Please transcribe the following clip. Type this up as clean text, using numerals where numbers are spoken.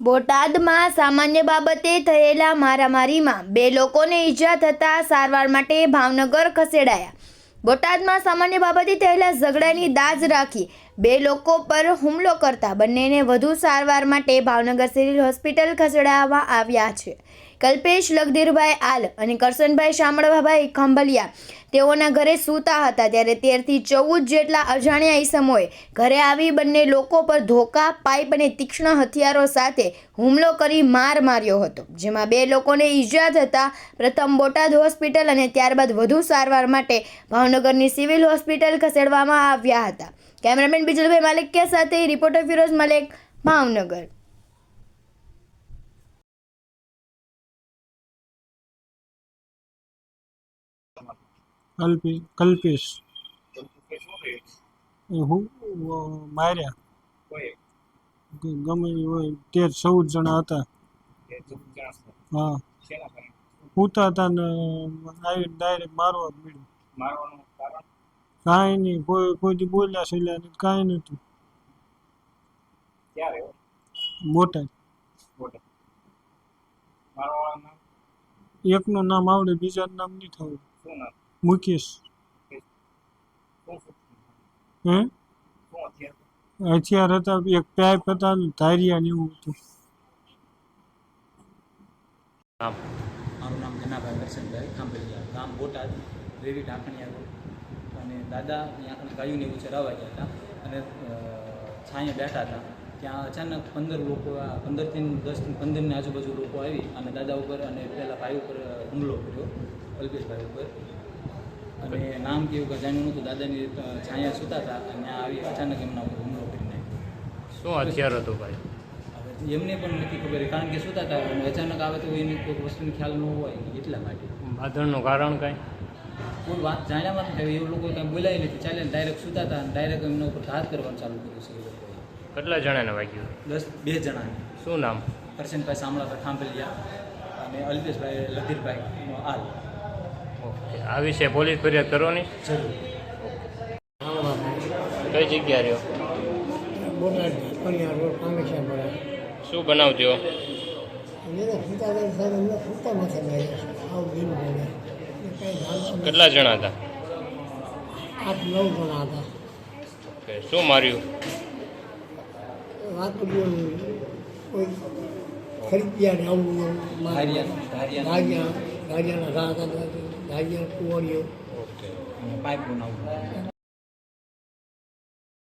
બોટાદમાં સામાન્ય બાબતે થયેલા મારામારીમાં 2 લોકોને ઈજા થતાં સારવાર માટે ભાવનગર ખસેડાયા। બોટાદમાં સામાન્ય બાબતે થયેલા ઝઘડાની દાજ રાખી 2 લોકો પર હુમલો કરતા બંનેને વધુ સારવાર માટે ભાવનગર સિવિલ હોસ્પિટલ ખસેડવામાં આવ્યા છે। કલ્પેશ લખધીરભાઈ આલ અને કરશનભાઈ શામળભાઈ ખંભલિયા તેઓના ઘરે સૂતા હતા ત્યારે 13 થી 14 જેટલા અજાણ્યા ઈસમોએ ઘરે આવી બંને લોકો પર ધોકા, પાઇપ અને તીક્ષ્ણ હથિયારો સાથે હુમલો કરી માર માર્યો હતો, જેમાં 2 લોકોને ઈજા થતાં પ્રથમ બોટાદ હોસ્પિટલ અને ત્યારબાદ વધુ સારવાર માટે ભાવનગરની સિવિલ હોસ્પિટલ ખસેડવામાં આવ્યા હતા। કેમેરામેન બિજલભાઈ માલિકિયા સાથે રિપોર્ટર ફિરોઝ મલેક, ભાવનગર। કલ્પેશ હું માર્યા ગમે હોય 13-14 જણા હતા। હા, પૂતા હતા ને આવીને ડાયરેક્ટ મારવા જ મળ્યું। કાંઈ નહીં, કોઈ બોલ્યા છેલ્લા નહીં, કાંઈ નહોતું। બોટાદ એકનું નામ આવડે, બીજાનું નામ નહીં થયું। મુકેશ। હથિયાર હતા, એક પાઇપ હતા, ધારિયા ને એવું હતું। મારું નામ જનાભાઈ કરશનભાઈ ખાંભલિયા, ગામ બોટાદ, રેવી ઢાંકણિયા રોડ। અને દાદા ત્યાં ગાયોને એવું ચરાવવા ગયા હતા અને છાંયે બેઠા હતા, ત્યાં અચાનક 15 લોકો 15 થી 10 થી 15ની આજુબાજુ લોકો આવી અને દાદા ઉપર અને પેલા ભાઈ ઉપર હુમલો કર્યો, કલ્પેશભાઈ ઉપર। અને નામ કેવું કે જાણ્યું નહોતું, દાદાની છાંયા સૂતા હતા અને ત્યાં આવી અચાનક એમના ઉપર હુમલો કરી નાખ્યો। શું હથિયાર હતું ભાઈ? હવે એમને પણ નથી ખબર, કારણ કે સૂતા હતા અને અચાનક આવે તો એની કોઈ વસ્તુનો ખ્યાલ ન હોય એટલા માટે। બાંધણનું કારણ કાંઈ? કોઈ વાત જાણ્યામાં નથી, એ લોકો કાંઈ બોલાય નથી, ચાલે ડાયરેક્ટ સૂતા હતા અને ડાયરેક્ટ એમના ઉપર ઘાત કરવાનું ચાલુ કર્યું છે એ લોકોએ। કેટલા જણાને વાગ્યું? 2 જણાને। શું નામ? કરશનભાઈ શામળાભાઈ ખાંભલિયા અને અલ્પેશભાઈ લધીરભાઈ આલ। ઓકે, આ વિશે પોલીસ ફરિયાદ કરવાની જરૂર। કઈ જગ્યા રહ્યો? બોટાદ કન્યા રોડ કામેશ્વર। શું બનાવ થયો? કેટલા જણા હતા? 8-9 જણા હતા। ઓકે, શું માર્યું? વાત કોઈ ખરીદ્યા ને આવું ધારિયાના ઘા હતા, ધારિયા કુંવરીઓ। પાઇપ બનાવવું।